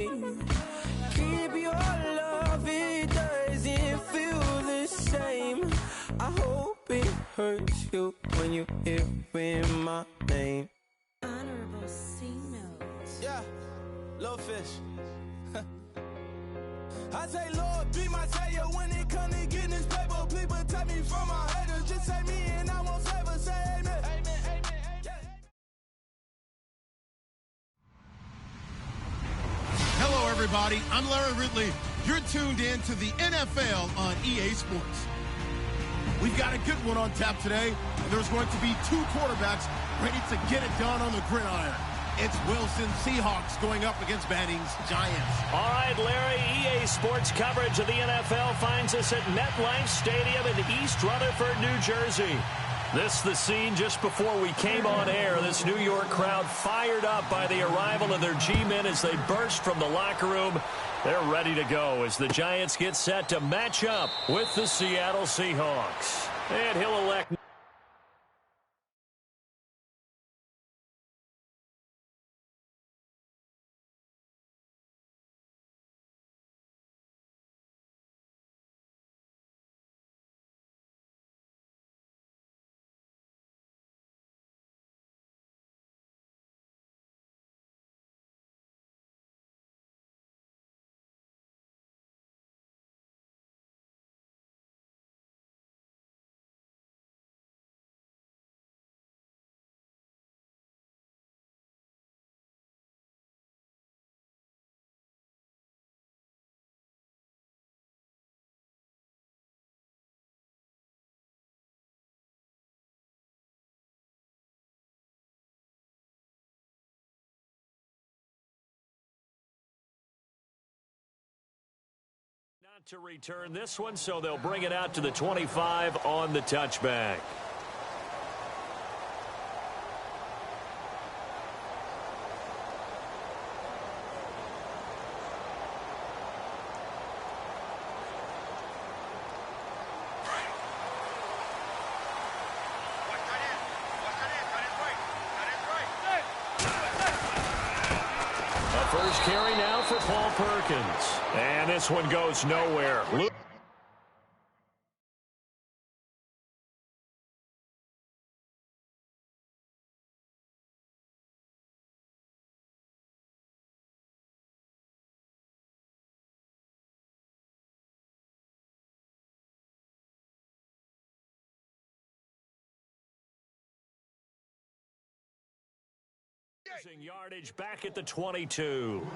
Keep your love, it doesn't feel the same. I hope it hurts you when you hear my name. Honorable C note. Yeah, little fish. I say, Lord, be my savior when it comes to getting this paper. Please protect me from my haters. Just say me and I won't save us. Say amen. Amen, amen, yeah. Hello, everybody. I'm Larry Ridley. You're tuned in to the NFL on EA Sports. We've got a good one on tap today. There's going to be two quarterbacks ready to get it done on the gridiron. It's Wilson Seahawks going up against Manning's Giants. All right, Larry, EA Sports coverage of the NFL finds us at MetLife Stadium in East Rutherford, New Jersey. This the scene just before we came on air. This New York crowd fired up by the arrival of their G-men as they burst from the locker room. They're ready to go as the Giants get set to match up with the Seattle Seahawks. And he'll elect... to return this one, so they'll bring it out to the 25 on the touchback. First carry now for Paul Perkins. And this one goes nowhere. Losing yardage back at the 22.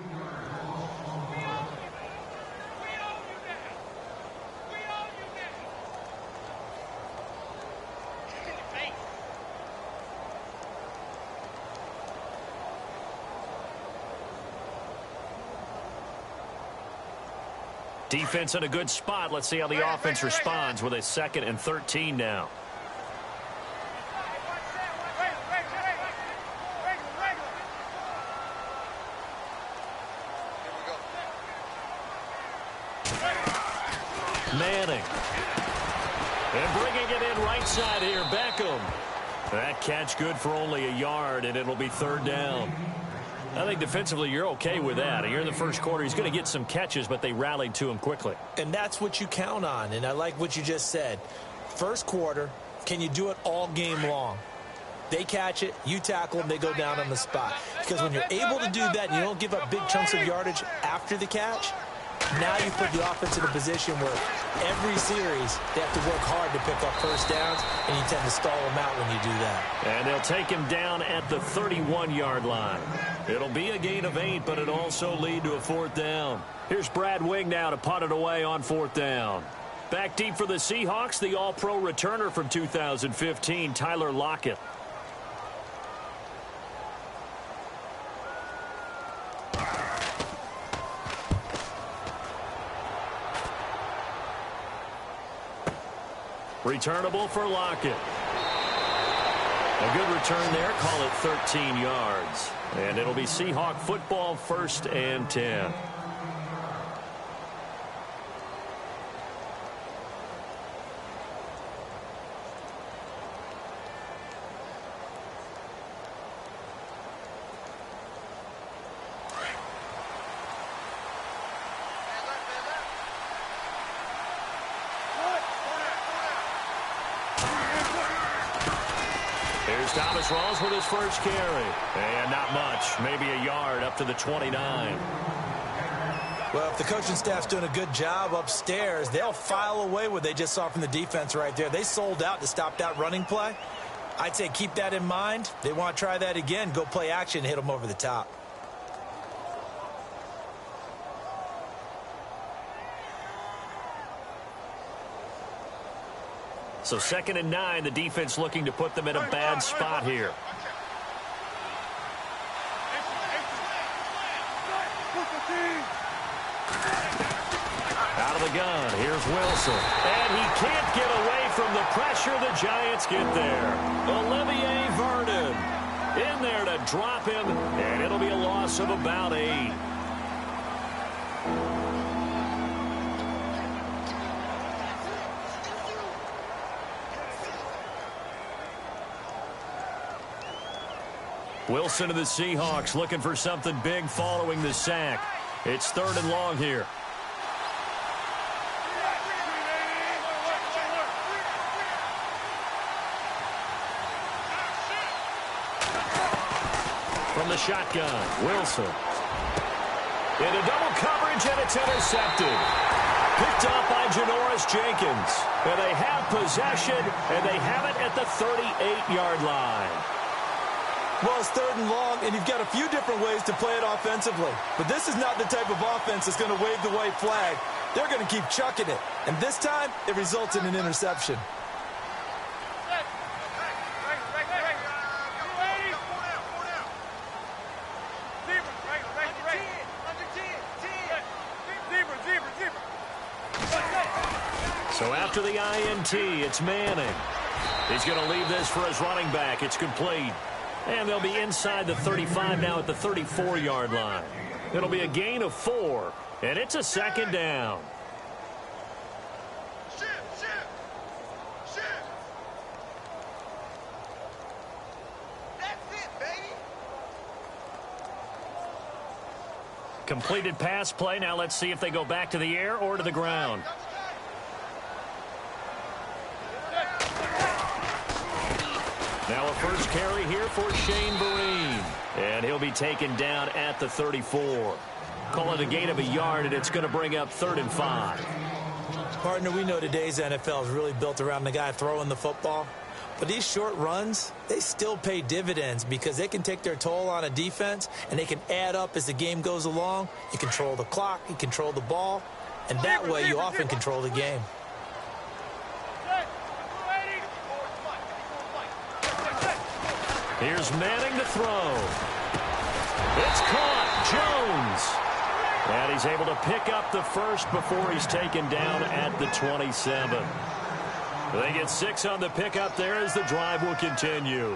Defense in a good spot. Let's see how the offense responds with a 2nd and 13 now. Manning. And bringing it in right side here, Beckham. That catch good for only a yard, and it'll be 3rd down. I think defensively you're okay with that. Here in the first quarter, he's going to get some catches, but they rallied to him quickly. And that's what you count on, and I like what you just said. First quarter, can you do it all game long? They catch it, you tackle them, they go down on the spot. Because when you're able to do that and you don't give up big chunks of yardage after the catch, now you put the offense in a position where every series they have to work hard to pick up first downs, and you tend to stall them out when you do that. And they'll take him down at the 31-yard line. It'll be a gain of 8, but it'll also lead to a 4th down. Here's Brad Wing now to punt it away on 4th down. Back deep for the Seahawks, the All-Pro returner from 2015, Tyler Lockett. Returnable for Lockett. A good return there. Call it 13 yards. And it'll be Seahawk football, 1st and 10. Here's Thomas Rawls with his first carry. And not much, maybe a yard up to the 29. Well, if the coaching staff's doing a good job upstairs, they'll file away what they just saw from the defense right there. They sold out to stop that running play. I'd say keep that in mind. They want to try that again. Go play action and hit them over the top. So 2nd and 9, the defense looking to put them in a bad spot here. Out of the gun, here's Wilson. And he can't get away from the pressure. The Giants get there. Olivier Vernon in there to drop him, and it'll be a loss of about 8. Wilson of the Seahawks looking for something big following the sack. It's 3rd and long here. From the shotgun, Wilson. Into double coverage, and it's intercepted. Picked up by Janoris Jenkins. And they have possession, and they have it at the 38-yard line. Well, it's 3rd and long, and you've got a few different ways to play it offensively. But this is not the type of offense that's going to wave the white flag. They're going to keep chucking it. And this time, it results in an interception. So after the INT, it's Manning. He's going to leave this for his running back. It's complete. And they'll be inside the 35 now at the 34-yard line. It'll be a gain of 4, and it's a 2nd down. That's it, baby. Completed pass play. Now let's see if they go back to the air or to the ground. Now a first carry here for Shane Vereen. And he'll be taken down at the 34. Call it a gain of a yard, and it's going to bring up 3rd and 5. Partner, we know today's NFL is really built around the guy throwing the football. But these short runs, they still pay dividends because they can take their toll on a defense, and they can add up as the game goes along. You control the clock, you control the ball, and that way you often control the game. Here's Manning to throw. It's caught. Jones. And he's able to pick up the first before he's taken down at the 27. They get 6 on the pickup there as the drive will continue.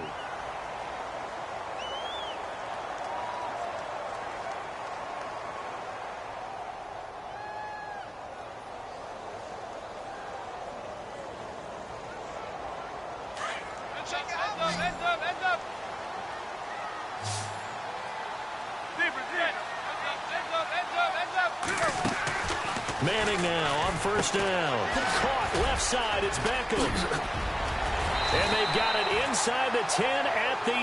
Manning now on first down. Caught left side. It's Beckham. And they've got it inside the 10 at the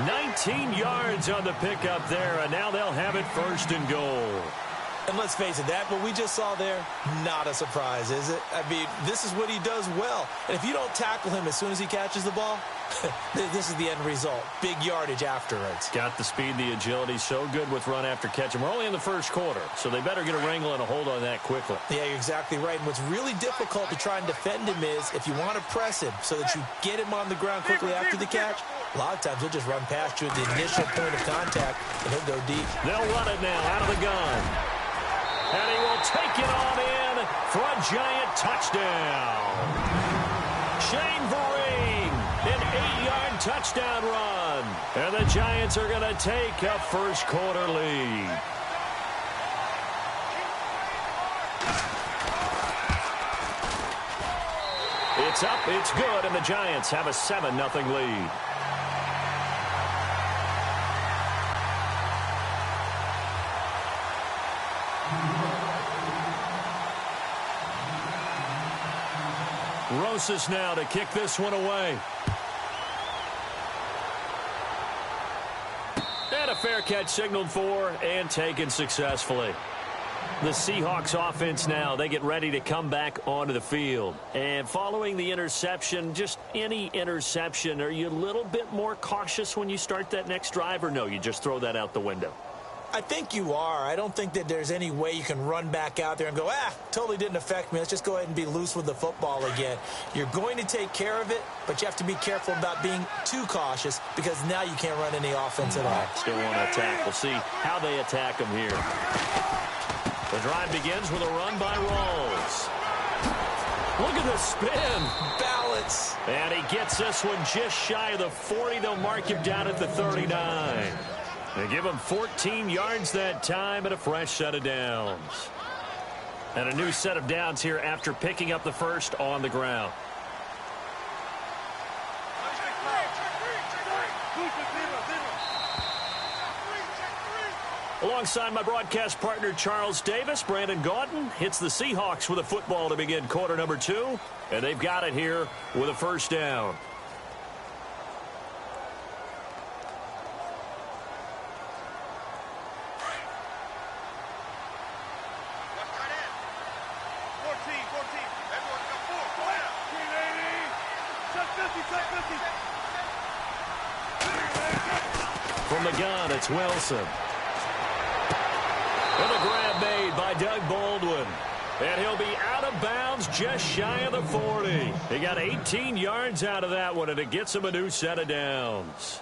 8. 19 yards on the pickup there, and now they'll have it 1st and goal. And let's face it, that what we just saw there, not a surprise, is it? I mean, this is what he does well. And if you don't tackle him as soon as he catches the ball, this is the end result. Big yardage afterwards. Got the speed, the agility, so good with run after catch. And we're only in the first quarter, so they better get a wrangle and a hold on that quickly. Yeah, you're exactly right. And what's really difficult to try and defend him is if you want to press him so that you get him on the ground quickly after the catch, a lot of times he'll just run past you at the initial point of contact, and he'll go deep. They'll run it now out of the gun. And he will take it on in for a Giant touchdown. Shane Vereen, an 8-yard touchdown run. And the Giants are going to take a first quarter lead. It's up, it's good, and the Giants have a 7-0 lead. Rosas now to kick this one away. fair catch signaled for and taken successfully. The Seahawks offense now, they get ready to come back onto the field. And following the interception, just any interception, are you a little bit more cautious when you start that next drive, or no, you just throw that out the window? I think you are. I don't think that there's any way you can run back out there and go, totally didn't affect me. Let's just go ahead and be loose with the football again. You're going to take care of it, but you have to be careful about being too cautious because now you can't run any offense at all. Still want to attack. We'll see how they attack them here. The drive begins with a run by Rawls. Look at the spin. Balance. And he gets this one just shy of the 40. They'll mark him down at the 39. They give him 14 yards that time and a fresh set of downs. And a new set of downs here after picking up the first on the ground. Alongside my broadcast partner Charles Davis, Brandon Gaudin hits the Seahawks with a football to begin quarter number 2. And they've got it here with a first down. From the gun, it's Wilson. And a grab made by Doug Baldwin. And he'll be out of bounds just shy of the 40. He got 18 yards out of that one, and it gets him a new set of downs.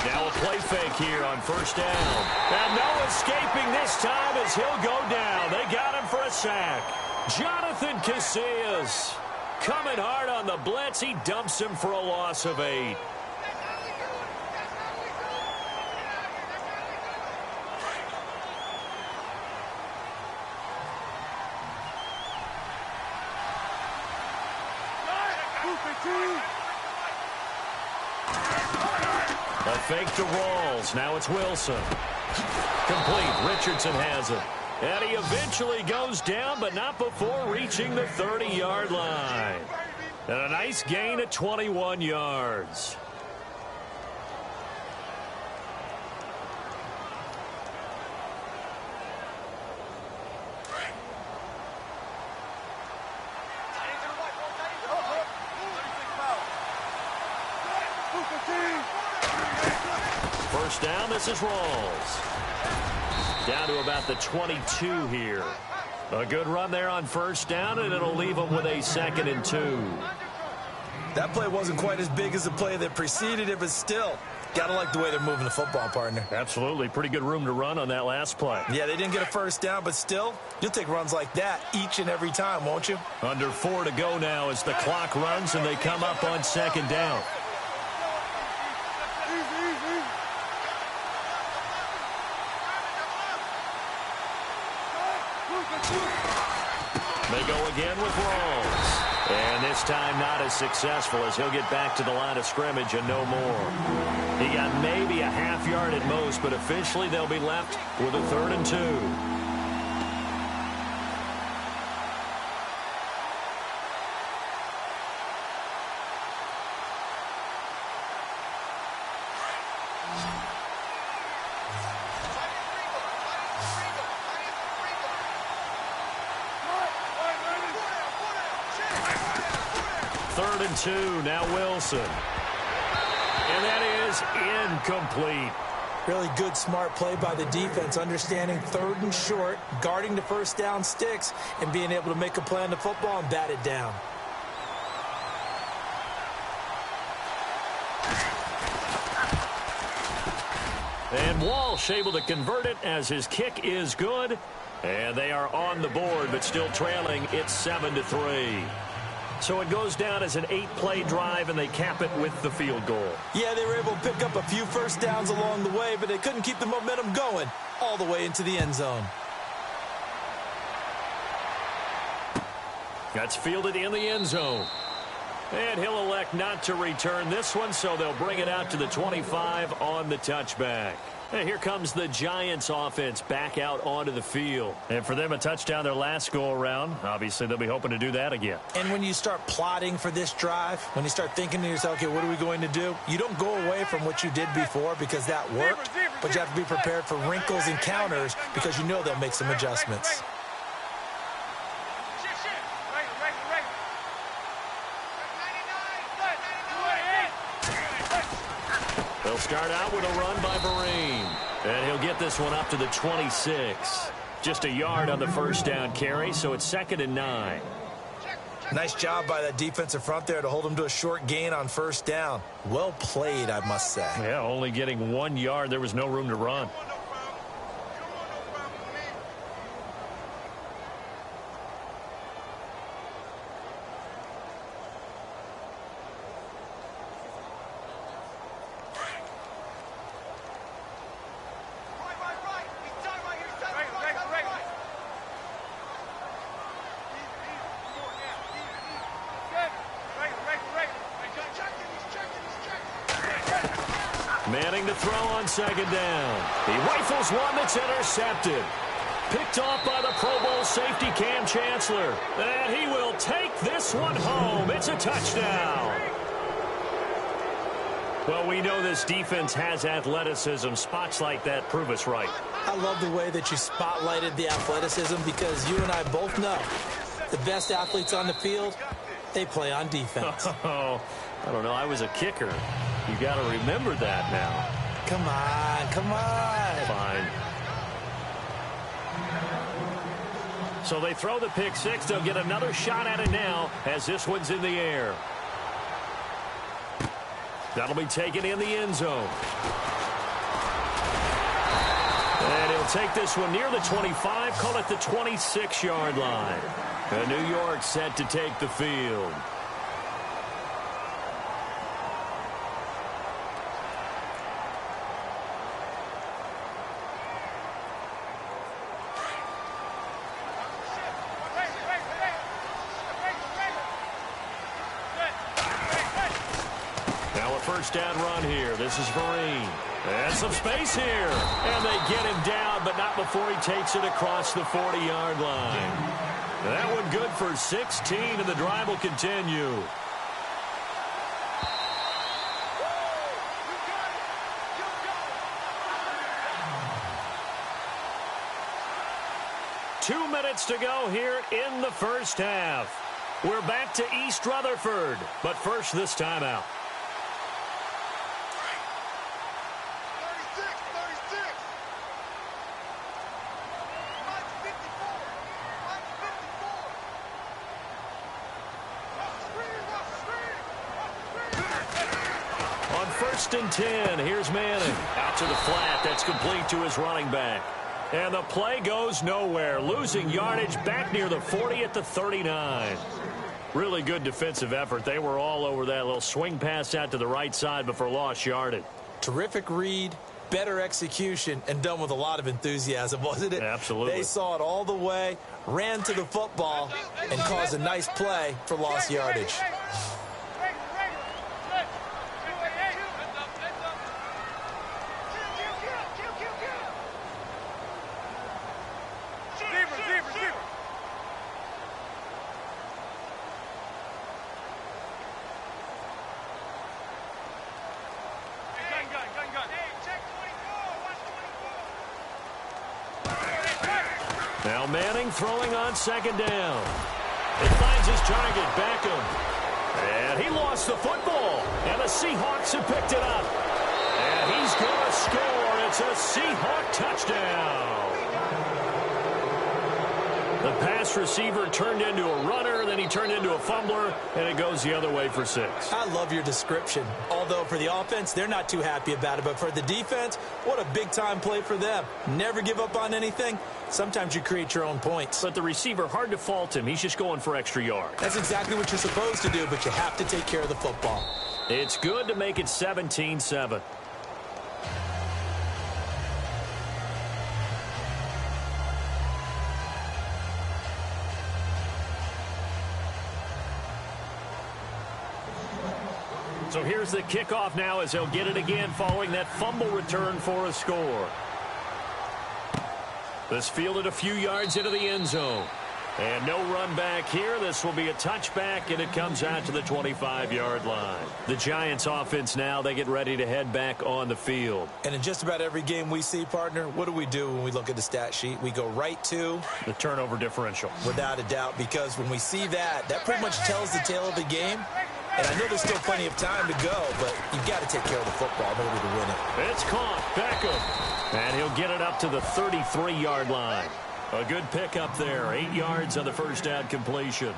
Now a play fake here on first down. And no escaping this time as he'll go down. They got him for a sack. Jonathan Casillas coming hard on the blitz. He dumps him for a loss of 8. A fake to Rawls. Now it's Wilson. Complete. Richardson has it. And he eventually goes down, but not before reaching the 30-yard line. And a nice gain at 21 yards. First down, this is Rawls. Down to about the 22 here. A good run there on first down, and it'll leave them with a 2nd and 2. That play wasn't quite as big as the play that preceded it, but still, gotta like the way they're moving the football, partner. Absolutely. Pretty good room to run on that last play. Yeah, they didn't get a first down, but still, you'll take runs like that each and every time, won't you? Under 4 to go now as the clock runs, and they come up on 2nd down. They go again with Rawls. And this time not as successful as he'll get back to the line of scrimmage and no more. He got maybe a half yard at most, but officially they'll be left with a 3rd and 2. Third and 2, now Wilson. And that is incomplete. Really good, smart play by the defense, understanding 3rd and short, guarding the first down sticks, and being able to make a play on the football and bat it down. And Walsh able to convert it as his kick is good. And they are on the board, but still trailing. It's 7-3. So it goes down as an 8-play drive, and they cap it with the field goal. Yeah, they were able to pick up a few first downs along the way, but they couldn't keep the momentum going all the way into the end zone. That's fielded in the end zone. And he'll elect not to return this one, so they'll bring it out to the 25 on the touchback. And here comes the Giants offense back out onto the field. And for them, a touchdown their last go-around. Obviously, they'll be hoping to do that again. And when you start plotting for this drive, when you start thinking to yourself, okay, what are we going to do? You don't go away from what you did before because that worked, but you have to be prepared for wrinkles and counters because you know they'll make some adjustments. They'll start out with a run by Vereen. And he'll get this one up to the 26. Just a yard on the first down carry, so it's 2nd and 9. Nice job by that defensive front there to hold him to a short gain on first down. Well played, I must say. Yeah, only getting 1 yard. There was no room to run. Manning to throw on 2nd down. He rifles one that's intercepted. Picked off by the Pro Bowl safety Cam Chancellor. And he will take this one home. It's a touchdown. Well, we know this defense has athleticism. Spots like that prove us right. I love the way that you spotlighted the athleticism because you and I both know the best athletes on the field, they play on defense. Oh, I don't know. I was a kicker. You got to remember that now. Come on, come on. Fine. So they throw the pick six. They'll get another shot at it now as this one's in the air. That'll be taken in the end zone. And he'll take this one near the 25, call it the 26-yard line. And New York set to take the field. First down run here. This is Vereen. And some space here. And they get him down, but not before he takes it across the 40-yard line. And that one good for 16, and the drive will continue. Two minutes to go here in the first half. We're back to East Rutherford, but first this timeout. First and 10. Here's Manning. Out to the flat. That's complete to his running back. And the play goes nowhere. Losing yardage back near the 40 at the 39. Really good defensive effort. They were all over that little swing pass out to the right side before lost yardage. Terrific read, better execution, and done with a lot of enthusiasm, wasn't it? Absolutely. They saw it all the way, ran to the football, and caused a nice play for lost yardage. Now Manning throwing on second down. He finds his target, Beckham. And he lost the football. And the Seahawks have picked it up. And he's going to score. It's a Seahawk touchdown. The pass receiver turned into a runner, then he turned into a fumbler, and it goes the other way for 6. I love your description. Although for the offense, they're not too happy about it. But for the defense, what a big-time play for them. Never give up on anything. Sometimes you create your own points. But the receiver, hard to fault him. He's just going for extra yards. That's exactly what you're supposed to do, but you have to take care of the football. It's good to make it 17-7. So here's the kickoff now as they'll get it again following that fumble return for a score. This fielded a few yards into the end zone. And no run back here. This will be a touchback, and it comes out to the 25-yard line. The Giants offense now, they get ready to head back on the field. And in just about every game we see, partner, what do we do when we look at the stat sheet? We go right to the turnover differential. Without a doubt, because when we see that, that pretty much tells the tale of the game. And I know there's still plenty of time to go, but you've got to take care of the football in order to win it. It's caught. Beckham. And he'll get it up to the 33-yard line. A good pickup there. 8 yards on the first down completion.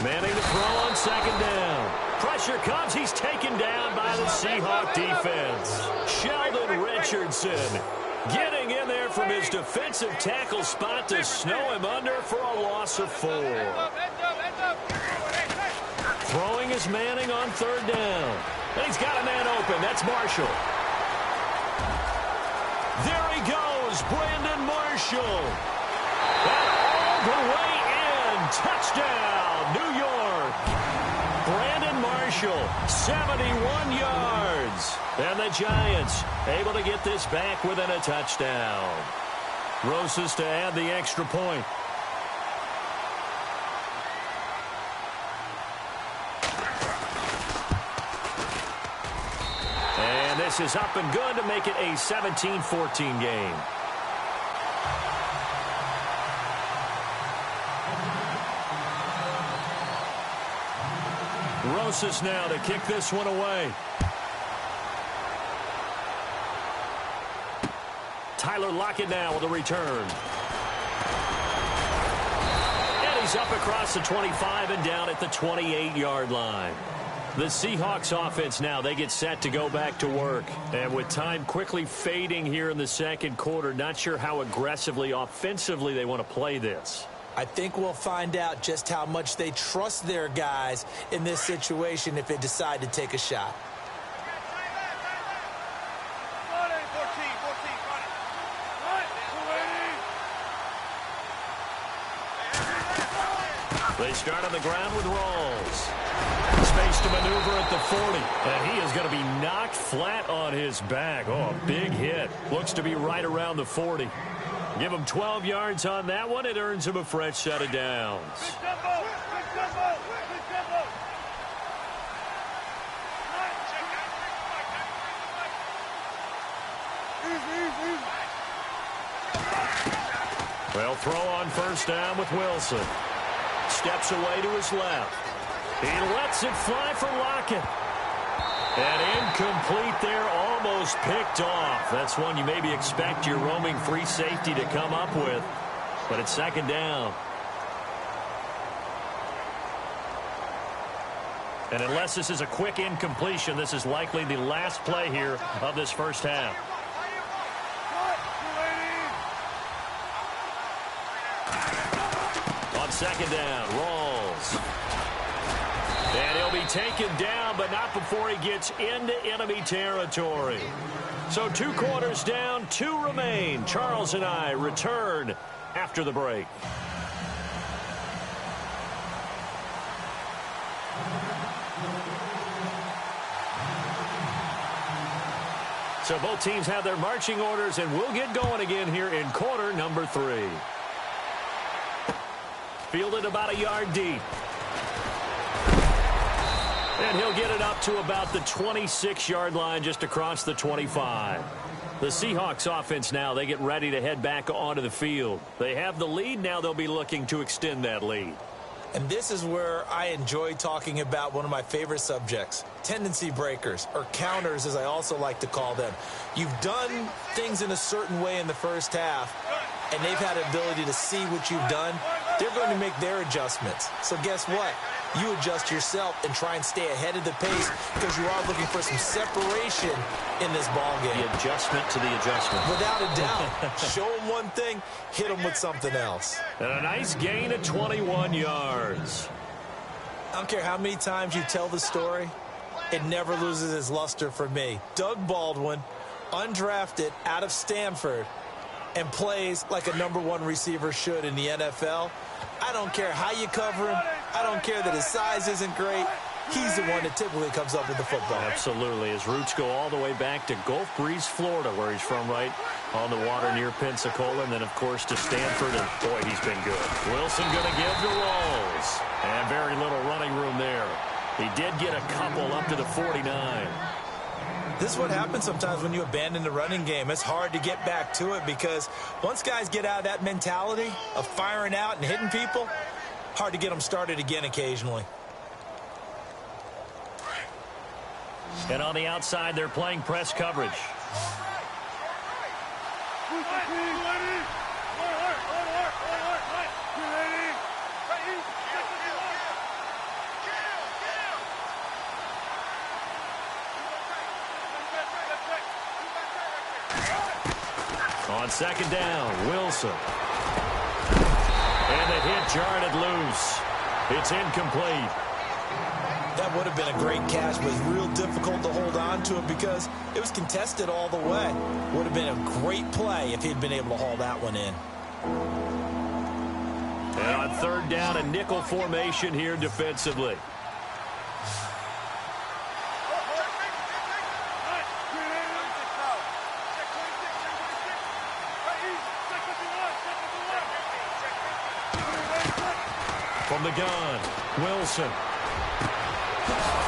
Manning to throw on second down. Pressure comes. He's taken down by the Seahawks defense. Sheldon Richardson getting in there from his defensive tackle spot to snow him under for a loss of 4. Throwing is Manning on third down. And he's got a man open. That's Marshall. There he goes, Brandon Marshall. And all the way in. Touchdown, New York. Brandon Marshall, 71 yards. And the Giants able to get this back within a touchdown. Rosas to add the extra point. And this is up and good to make it a 17-14 game. Rosas now to kick this one away. Tyler Lockett now with a return. And he's up across the 25 and down at the 28-yard line. The Seahawks offense now, they get set to go back to work. And with time quickly fading here in the second quarter, not sure how aggressively, offensively they want to play this. I think we'll find out just how much they trust their guys in this situation if they decide to take a shot. They start on the ground with Rawls. Space to maneuver at the 40. And he is going to be knocked flat on his back. Oh, a big hit. Looks to be right around the 40. Give him 12 yards on that one. It earns him a fresh set of downs. Well, throw on first down with Wilson. Steps away to his left. He lets it fly for Lockett. And incomplete there, almost picked off. That's one you maybe expect your roaming free safety to come up with. But it's second down. And unless this is a quick incompletion, this is likely the last play here of this first half. On second down, Rawls. And he'll be taken down, but not before he gets into enemy territory. So 2 quarters down, 2 remain. Charles and I return after the break. So both teams have their marching orders, and we'll get going again here in quarter number 3. Fielded about a yard deep. And he'll get it up to about the 26-yard line, just across the 25. The Seahawks offense now, they get ready to head back onto the field. They have the lead. Now they'll be looking to extend that lead. And this is where I enjoy talking about one of my favorite subjects, tendency breakers, or counters as I also like to call them. You've done things in a certain way in the first half, and they've had an ability to see what you've done. They're going to make their adjustments. So guess what? You adjust yourself and try and stay ahead of the pace because you are looking for some separation in this ball game. The adjustment to the adjustment. Without a doubt. Show them one thing, hit them with something else. And a nice gain of 21 yards. I don't care how many times you tell the story, it never loses its luster for me. Doug Baldwin, undrafted out of Stanford, and plays like a #1 receiver should in the NFL. I don't care how you cover him. I don't care that his size isn't great. He's the one that typically comes up with the football. Absolutely. His roots go all the way back to Gulf Breeze, Florida, where he's from, right on the water near Pensacola. And then, of course, to Stanford. And, boy, he's been good. Wilson going to give to Rolls. And very little running room there. He did get a couple up to the 49. This is what happens sometimes when you abandon the running game. It's hard to get back to it because once guys get out of that mentality of firing out and hitting people, hard to get them started again occasionally. And on the outside, they're playing press coverage. On second down, Wilson. And the hit jarred it loose. It's incomplete. That would have been a great catch, but it's real difficult to hold on to it because it was contested all the way. Would have been a great play if he'd been able to haul that one in. And on third down, a nickel formation here defensively. From the gun, Wilson.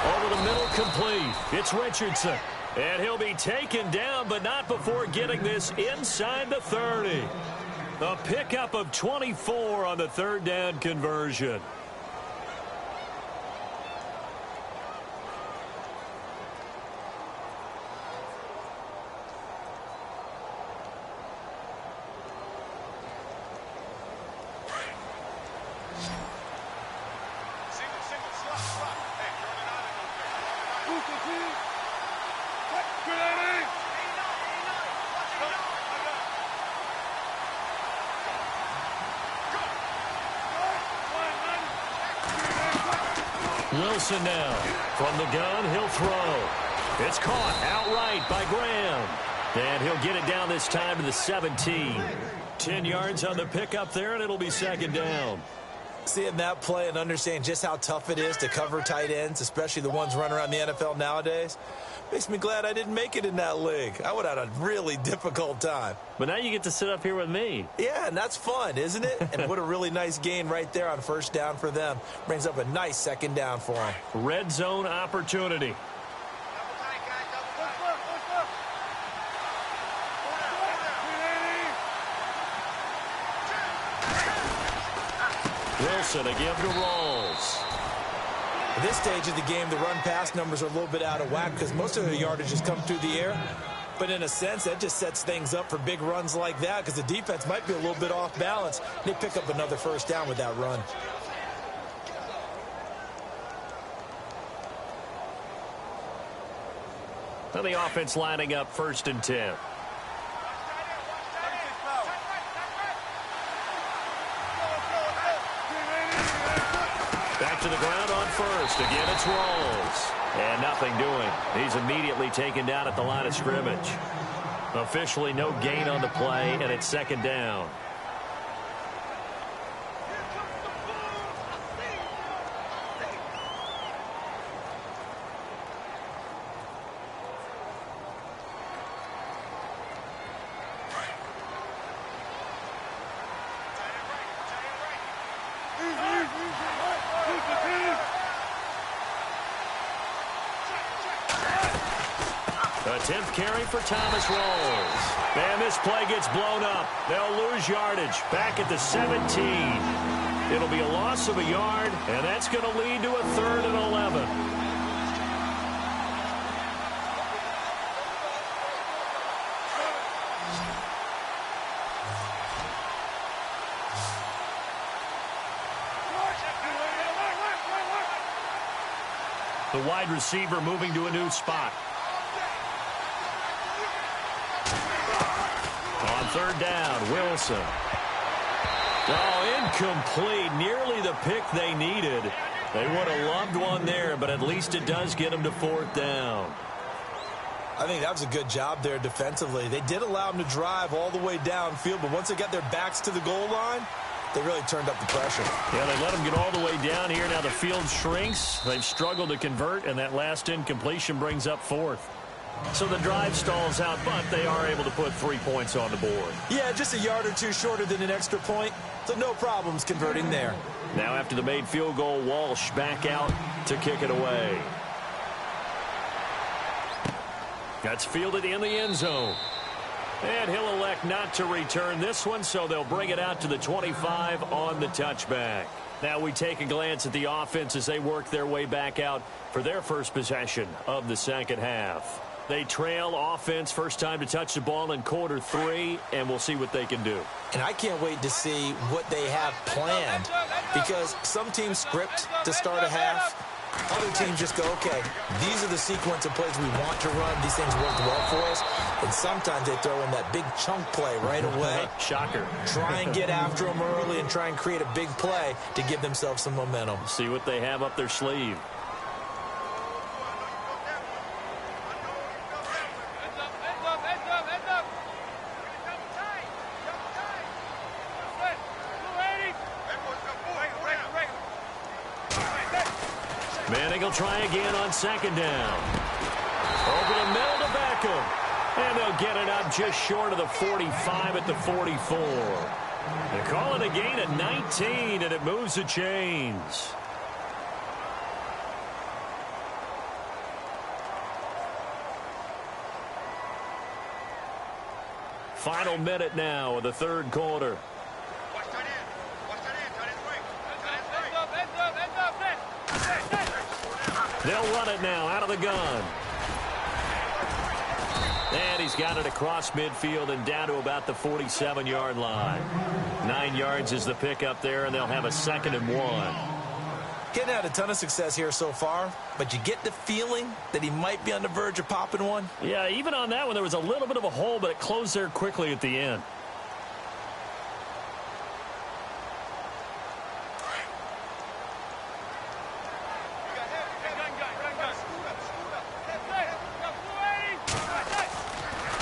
Over the middle, complete. It's Richardson. And he'll be taken down, but not before getting this inside the 30. A pickup of 24 on the third down conversion. Wilson now. From the gun, he'll throw. It's caught outright by Graham. And he'll get it down this time to the 17. 10 yards on the pickup there, and it'll be second down. Seeing that play and understanding just how tough it is to cover tight ends, especially the ones running around the NFL nowadays, makes me glad I didn't make it in that league. I would have had a really difficult time. But now you get to sit up here with me. Yeah, and that's fun, isn't it? And what a really nice gain right there on first down for them. Brings up a nice second down for them. Red zone opportunity. Wilson again to Rolls. At this stage of the game, the run-pass numbers are a little bit out of whack because most of the yardage has come through the air. But in a sense, that just sets things up for big runs like that because the defense might be a little bit off balance. They pick up another first down with that run. And the offense lining up 1st and 10. Back to the ground on first. Again, it's Rolls. And nothing doing. He's immediately taken down at the line of scrimmage. Officially no gain on the play, and it's second down. A 10th carry for Thomas rolls. And this play gets blown up. They'll lose yardage back at the 17. It'll be a loss of a yard, and that's going to lead to a 3rd and 11. The wide receiver moving to a new spot. On 3rd down, Wilson. Oh, incomplete. Nearly the pick they needed. They would have loved one there, but at least it does get them to 4th down. I think that was a good job there defensively. They did allow them to drive all the way downfield, but once they got their backs to the goal line, they really turned up the pressure. Yeah, they let them get all the way down here. Now the field shrinks. They've struggled to convert, and that last incompletion brings up 4th. So the drive stalls out, but they are able to put 3 points on the board. Yeah, just a yard or two shorter than an extra point, so no problems converting there. Now after the made field goal, Walsh back out to kick it away. That's fielded in the end zone. And he'll elect not to return this one, so they'll bring it out to the 25 on the touchback. Now we take a glance at the offense as they work their way back out for their first possession of the second half. They trail offense, first time to touch the ball in quarter 3, and we'll see what they can do. And I can't wait to see what they have planned, because some teams script to start a half. Other teams just go, okay, these are the sequence of plays we want to run. These things worked well for us. And sometimes they throw in that big chunk play right away. Shocker. Try and get after them early and try and create a big play to give themselves some momentum. See what they have up their sleeve. Manning will try again on 2nd down. Over the middle to Beckham. And they'll get it up just short of the 45 at the 44. They call it a gain at 19, and it moves the chains. Final minute now of the 3rd quarter. They'll run it now out of the gun. And he's got it across midfield and down to about the 47-yard line. 9 yards is the pickup there, and they'll have a 2nd and 1. Getting had a ton of success here so far, but you get the feeling that he might be on the verge of popping one. Yeah, even on that one, there was a little bit of a hole, but it closed there quickly at the end.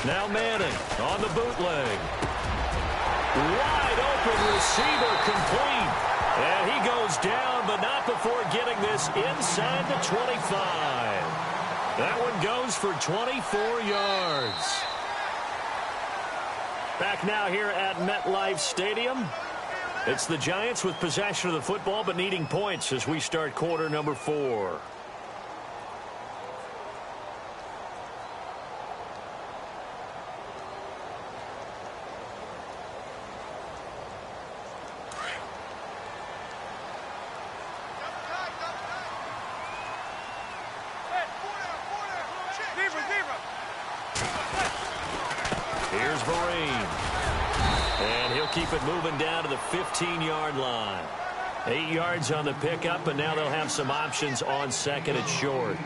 Now Manning on the bootleg. Wide open receiver complete. And he goes down, but not before getting this inside the 25. That one goes for 24 yards. Back now here at MetLife Stadium. It's the Giants with possession of the football, but needing points as we start quarter number 4. Here's Vereen. And he'll keep it moving down to the 15-yard line. 8 yards on the pickup, and now they'll have some options on 2nd and short.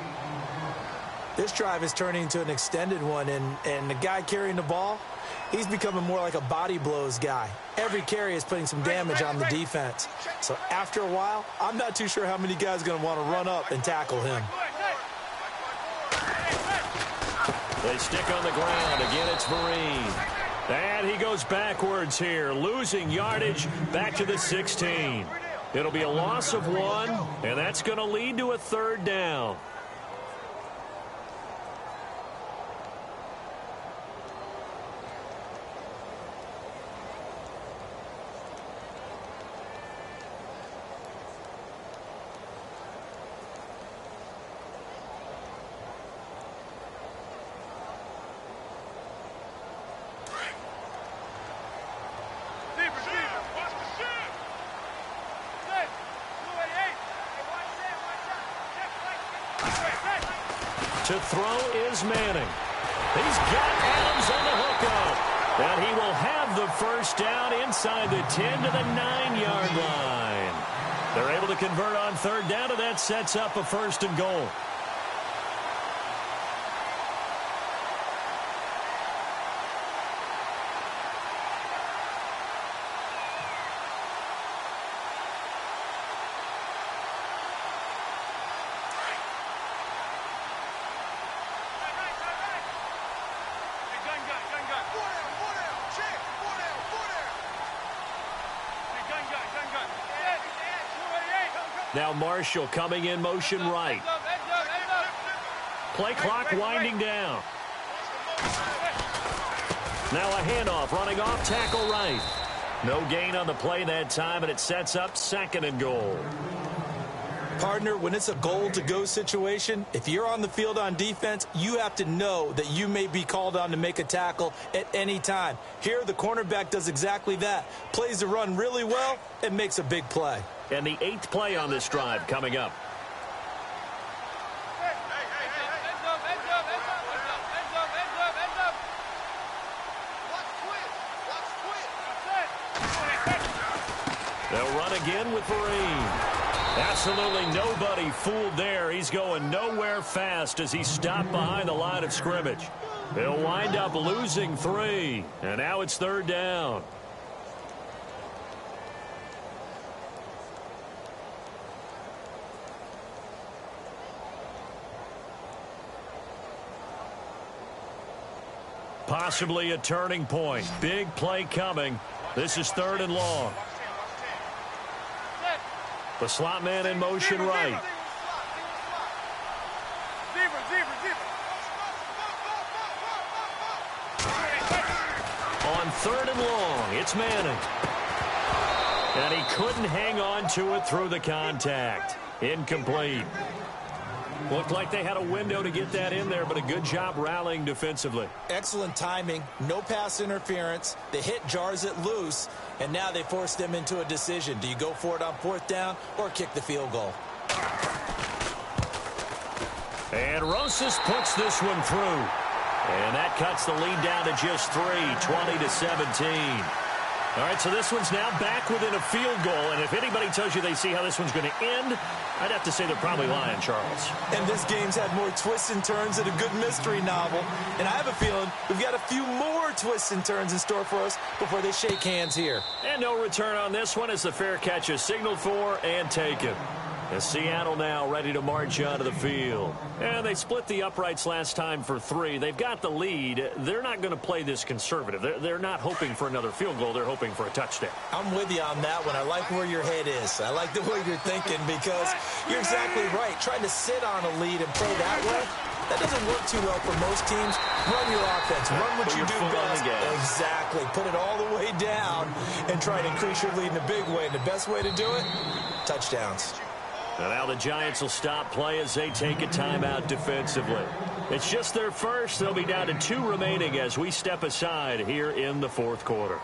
This drive is turning into an extended one, and the guy carrying the ball, he's becoming more like a body blows guy. Every carry is putting some damage on the defense. So after a while, I'm not too sure how many guys are going to want to run up and tackle him. They stick on the ground. Again, it's Vereen. And he goes backwards here, losing yardage back to the 16. It'll be a loss of 1, and that's going to lead to a 3rd down. To throw is Manning. He's got Adams on the hookup. And he will have the first down inside the 10 to the 9-yard line. They're able to convert on third down, and that sets up a 1st and goal. Now Marshall coming in motion right. Play clock winding down. Now a handoff running off tackle right. No gain on the play that time, and it sets up 2nd and goal. Partner, when it's a goal-to-go situation, if you're on the field on defense, you have to know that you may be called on to make a tackle at any time. Here, the cornerback does exactly that. Plays the run really well and makes a big play. And the 8th play on this drive coming up. They'll run again with Vereen. Absolutely nobody fooled there. He's going nowhere fast as he's stopped behind the line of scrimmage. He'll wind up losing 3. And now it's 3rd down. Possibly a turning point. Big play coming. This is 3rd and long. The slot man in motion right. On 3rd and long, it's Manning. And he couldn't hang on to it through the contact. Incomplete. Looked like they had a window to get that in there, but a good job rallying defensively. Excellent timing, no pass interference. The hit jars it loose, and now they force them into a decision. Do you go for it on 4th down or kick the field goal? And Rosas puts this one through. And that cuts the lead down to just 3, 20-17. All right, so this one's now back within a field goal, and if anybody tells you they see how this one's going to end, I'd have to say they're probably lying, Charles. And this game's had more twists and turns than a good mystery novel, and I have a feeling we've got a few more twists and turns in store for us before they shake hands here. And no return on this one as the fair catch is signaled for and taken. As Seattle now ready to march onto the field. And they split the uprights last time for 3. They've got the lead. They're not going to play this conservative. They're not hoping for another field goal. They're hoping for a touchdown. I'm with you on that one. I like where your head is. I like the way you're thinking because you're exactly right. Trying to sit on a lead and play that way, that doesn't work too well for most teams. Run your offense. Run what you do best. Exactly. Put it all the way down and try to increase your lead in a big way. And the best way to do it, touchdowns. And now the Giants will stop play as they take a timeout defensively. It's just their first. They'll be down to 2 remaining as we step aside here in the 4th quarter.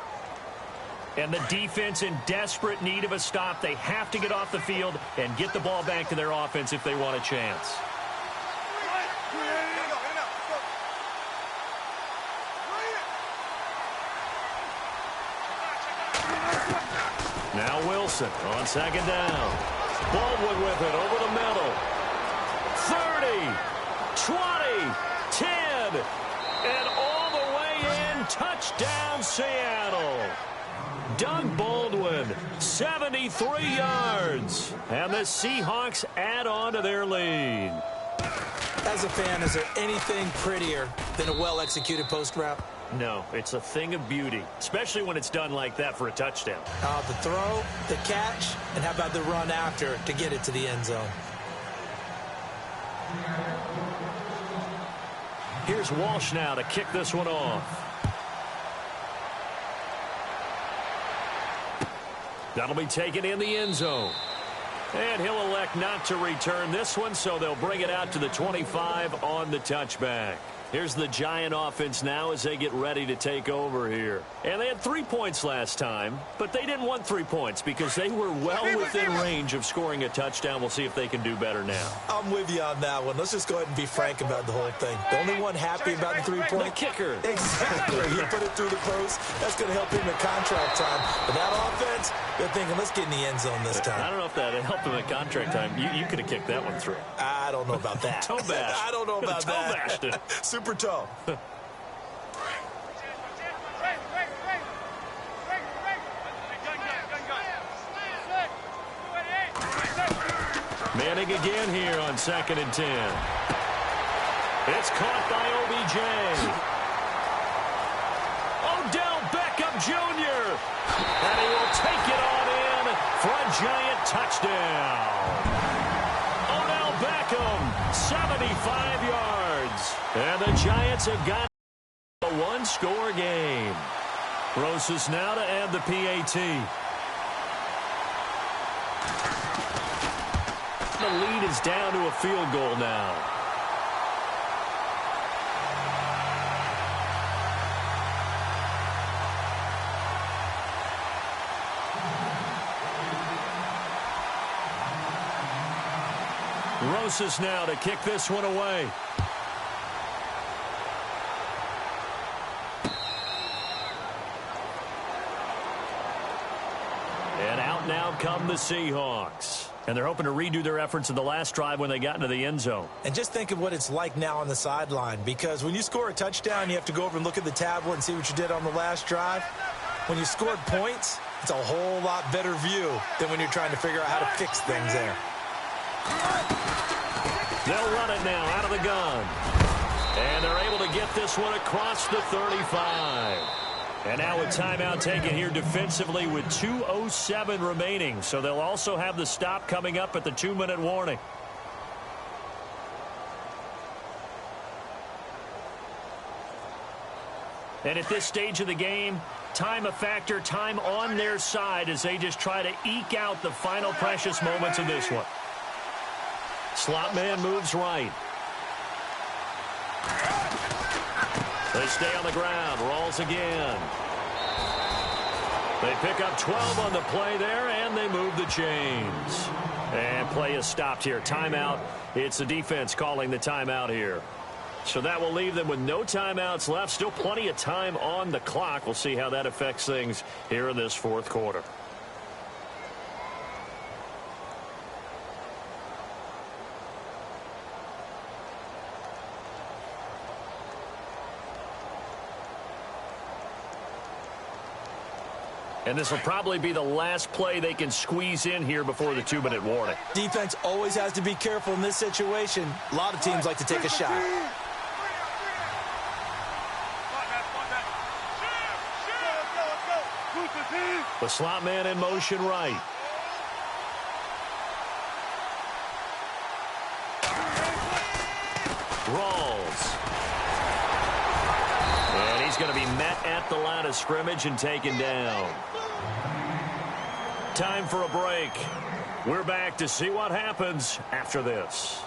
And the defense in desperate need of a stop. They have to get off the field and get the ball back to their offense if they want a chance. Now Wilson on 2nd down. Baldwin with it over the middle. 30, 20, 10, and all the way in. Touchdown, Seattle. Doug Baldwin, 73 yards. And the Seahawks add on to their lead. As a fan, is there anything prettier than a well-executed post route? No, it's a thing of beauty, especially when it's done like that for a touchdown. The throw, the catch, and how about the run after to get it to the end zone? Here's Walsh now to kick this one off. That'll be taken in the end zone. And he'll elect not to return this one, so they'll bring it out to the 25 on the touchback. Here's the Giant offense now as they get ready to take over here. And they had 3 points last time, but they didn't want 3 points because they were well within range of scoring a touchdown. We'll see if they can do better now. I'm with you on that one. Let's just go ahead and be frank about the whole thing. The only one happy about the 3-point. The kicker. Exactly. He put it through the post. That's going to help him in contract time. But that offense, they're thinking, let's get in the end zone this time. I don't know if that helped him in contract time. You could have kicked that one through. I don't know about that. Toe bash. I don't know about Toe that. bashed it. Super toe. Manning again here on 2nd and 10. It's caught by OBJ. Odell Beckham Jr. And he will take it on in for a Giant touchdown. Odell Beckham, 75 yards. And the Giants have got a one-score game. Rosas now to add the PAT. The lead is down to a field goal now. Rosas now to kick this one away. And out now come the Seahawks. And they're hoping to redo their efforts in the last drive when they got into the end zone. And just think of what it's like now on the sideline, because when you score a touchdown, you have to go over and look at the tablet and see what you did on the last drive. When you scored points, it's a whole lot better view than when you're trying to figure out how to fix things there. They'll run it now out of the gun. And they're able to get this one across the 35. And now a timeout taken here defensively with 2:07 remaining. So they'll also have the stop coming up at the 2-minute warning. And at this stage of the game, time a factor, time on their side as they just try to eke out the final precious moments of this one. Slot man moves right. They stay on the ground. Rolls again. They pick up 12 on the play there, and they move the chains. And play is stopped here. Timeout. It's the defense calling the timeout here. So that will leave them with no timeouts left. Still plenty of time on the clock. We'll see how that affects things here in this fourth quarter. And this will probably be the last play they can squeeze in here before the 2-minute warning. Defense always has to be careful in this situation. A lot of teams like to take a shot. The slot man in motion right. Rolls. And he's going to be met at the line of scrimmage and taken down. Time for a break. We're back to see what happens after this.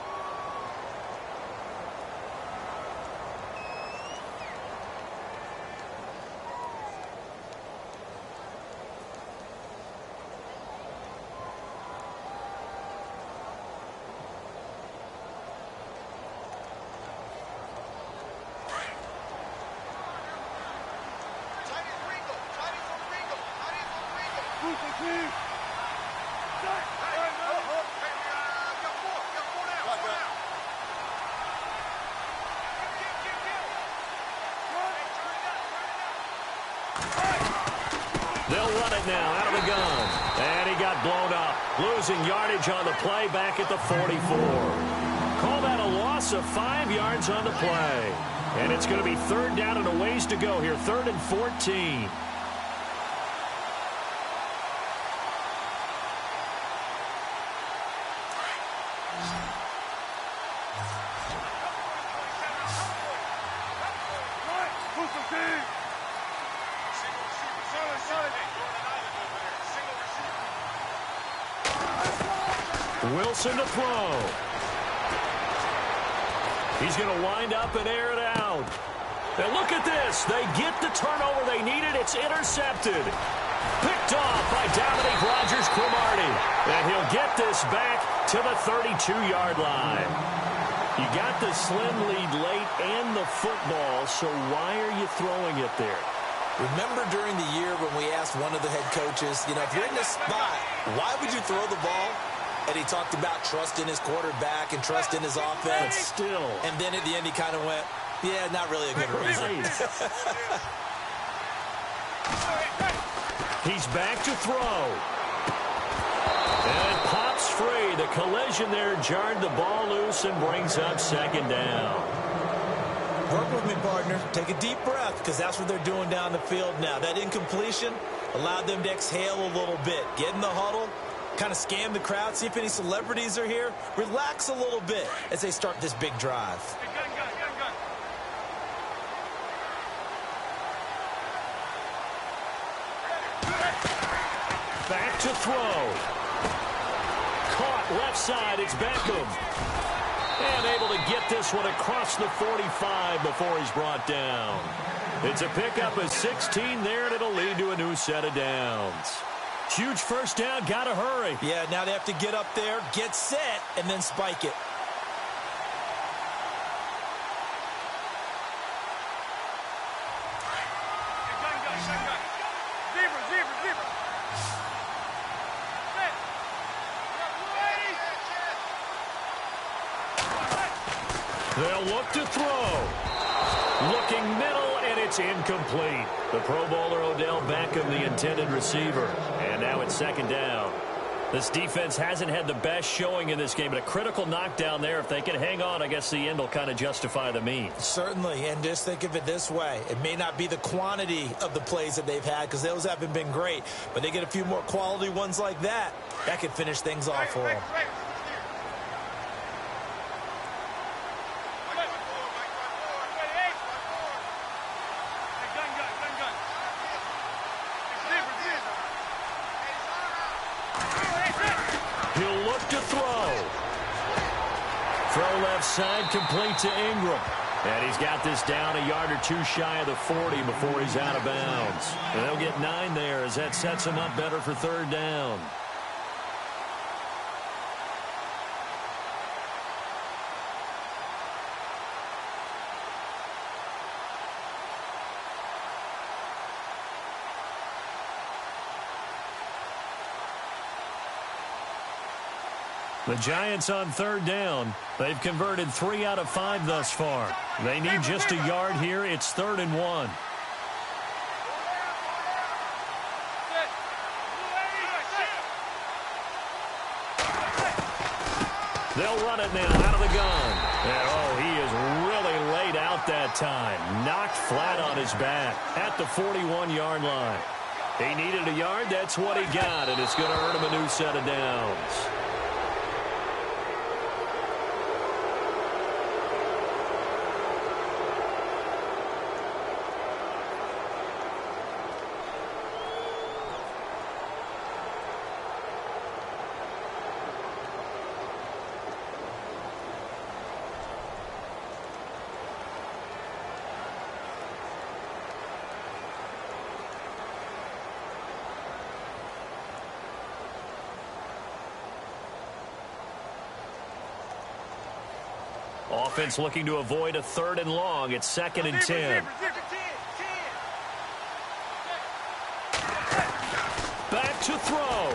They'll run it now out of the gun. And he got blown up. Losing yardage on the play back at the 44. Call that a loss of 5 yards on the play. And it's going to be 3rd down and a ways to go here. 3rd and 14. Wilson to throw. He's going to wind up and air it out. And look at this. They get the turnover they needed. It's intercepted. Picked off by Dominique Rodgers-Cromartie. And he'll get this back to the 32-yard line. You got the slim lead late and the football, so why are you throwing it there? Remember during the year when we asked one of the head coaches, if you're in this spot, why would you throw the ball? And he talked about trust in his quarterback and trust in his offense. But still. And then at the end he kind of went, yeah, not really a good reason. He's back to throw. And it pops free. The collision there jarred the ball loose and brings up second down. Work with me, partner. Take a deep breath, because that's what they're doing down the field now. That incompletion allowed them to exhale a little bit. Get in the huddle, kind of scan the crowd, see if any celebrities are here. Relax a little bit as they start this big drive. Back to throw. Caught left side. It's Beckham. And able to get this one across the 45 before he's brought down. It's a pickup of 16 there, and it'll lead to a new set of downs. Huge first down. Got to hurry. Yeah, now they have to get up there, get set, and then spike it. They'll look to throw. Looking middle, and it's incomplete. The Pro Bowler Odell Beckham, the intended receiver. And now it's second down. This defense hasn't had the best showing in this game, but a critical knockdown there. If they can hang on, I guess the end will kind of justify the means. Certainly, and just think of it this way. It may not be the quantity of the plays that they've had, because those haven't been great, but they get a few more quality ones like that. That could finish things off for them. Side complete to Ingram. And he's got this down a yard or two shy of the 40 before he's out of bounds. And they'll get 9 there as that sets him up better for third down. The Giants on third down. They've converted 3 out of 5 thus far. They need just a yard here. It's 3rd and 1. They'll run it now out of the gun. And, oh, he is really laid out that time. Knocked flat on his back at the 41-yard line. He needed a yard. That's what he got, and it's going to earn him a new set of downs. Offense looking to avoid a 3rd and long. It's 2nd and 10. Back to throw.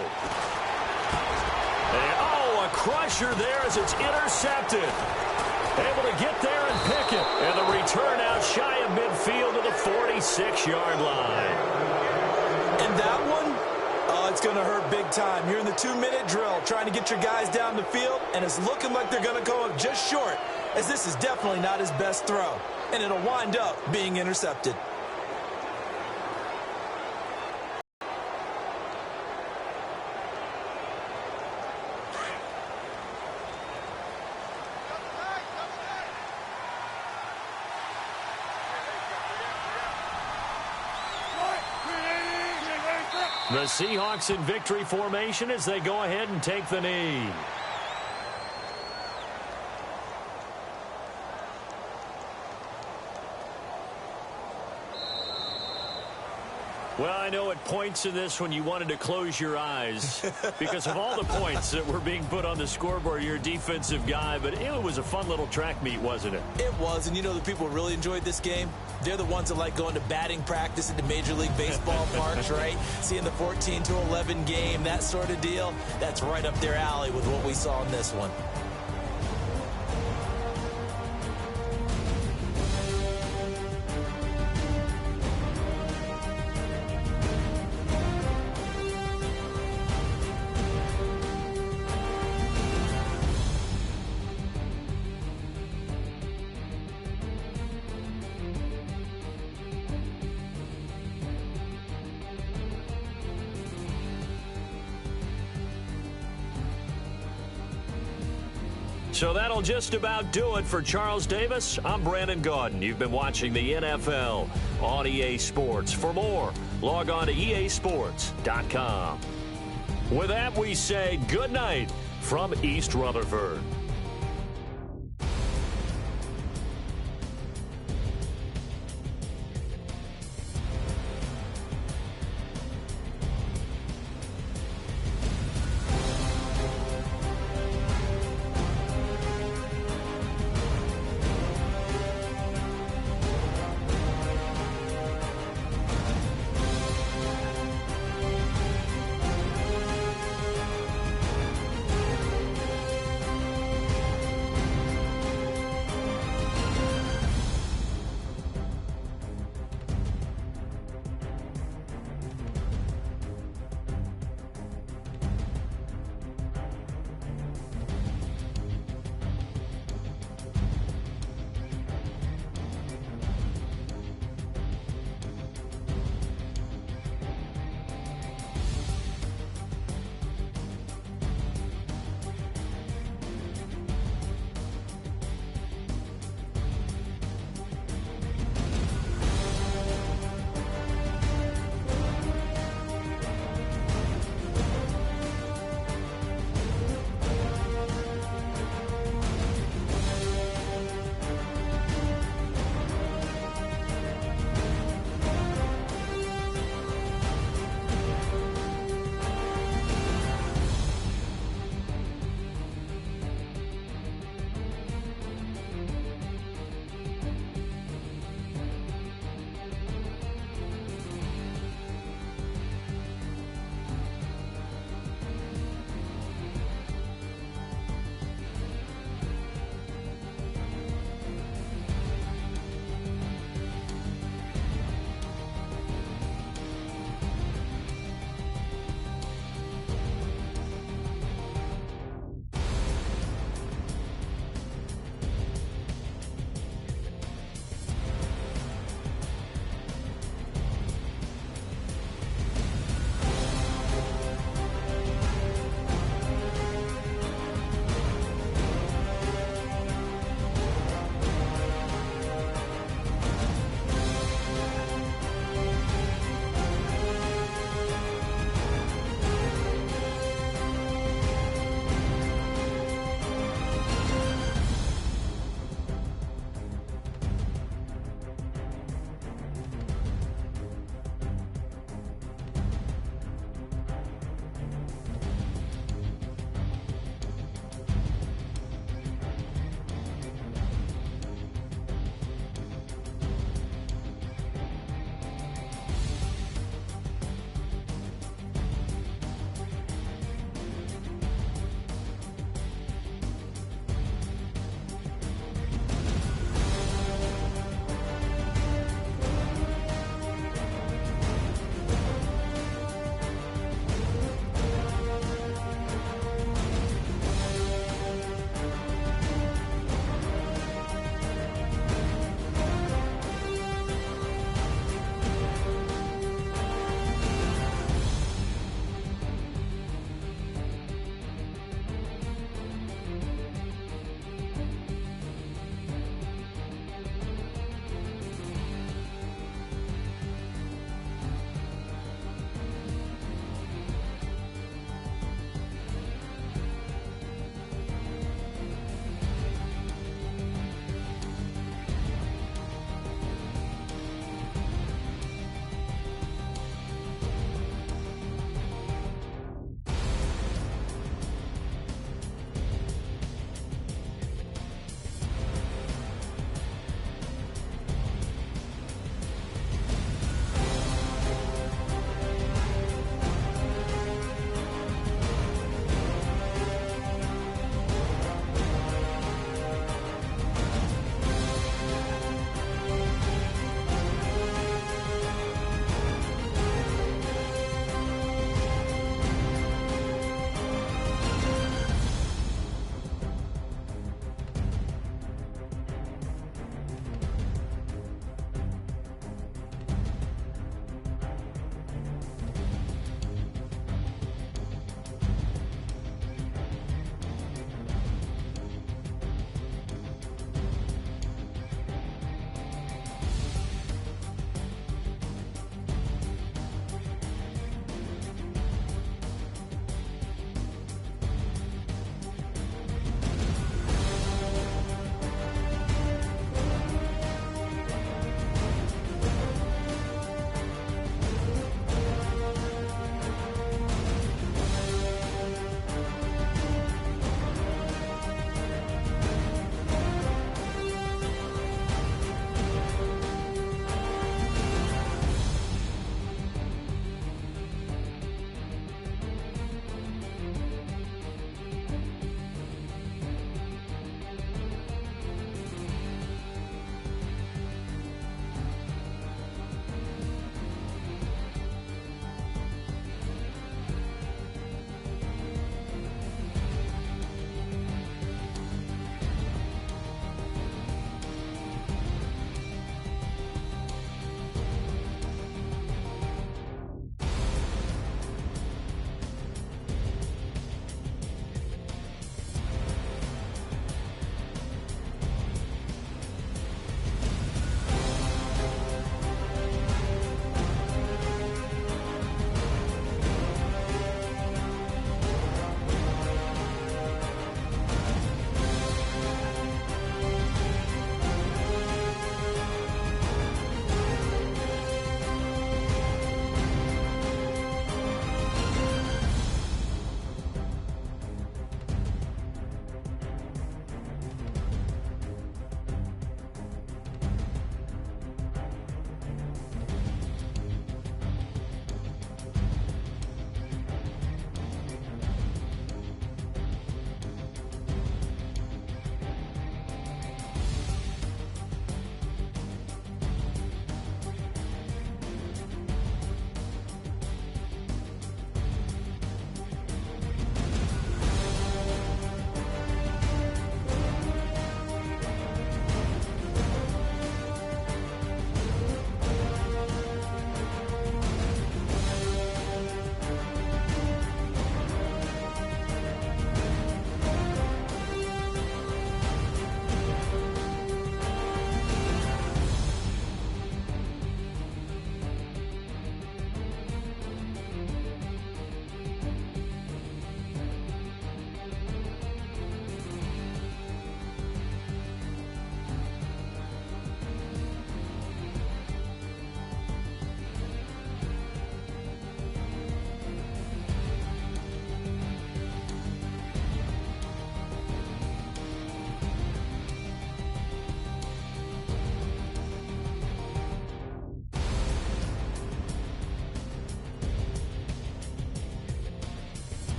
And, oh, a crusher there as it's intercepted. Able to get there and pick it. And the return out shy of midfield to the 46-yard line. And that one, oh, it's going to hurt big time. You're in the 2-minute drill trying to get your guys down the field, and it's looking like they're going to go up just short, as this is definitely not his best throw, and it'll wind up being intercepted. The Seahawks in victory formation as they go ahead and take the knee. Well, I know at points in this when you wanted to close your eyes because of all the points that were being put on the scoreboard. You're a defensive guy, but it was a fun little track meet, wasn't it? It was, and you know the people who really enjoyed this game? They're the ones that like going to batting practice at the Major League Baseball parks, right? Seeing the 14-11 game, that sort of deal. That's right up their alley with what we saw in this one. So that'll just about do it for Charles Davis. I'm Brandon Gaudin. You've been watching the NFL on EA Sports. For more, log on to easports.com. With that, we say good night from East Rutherford.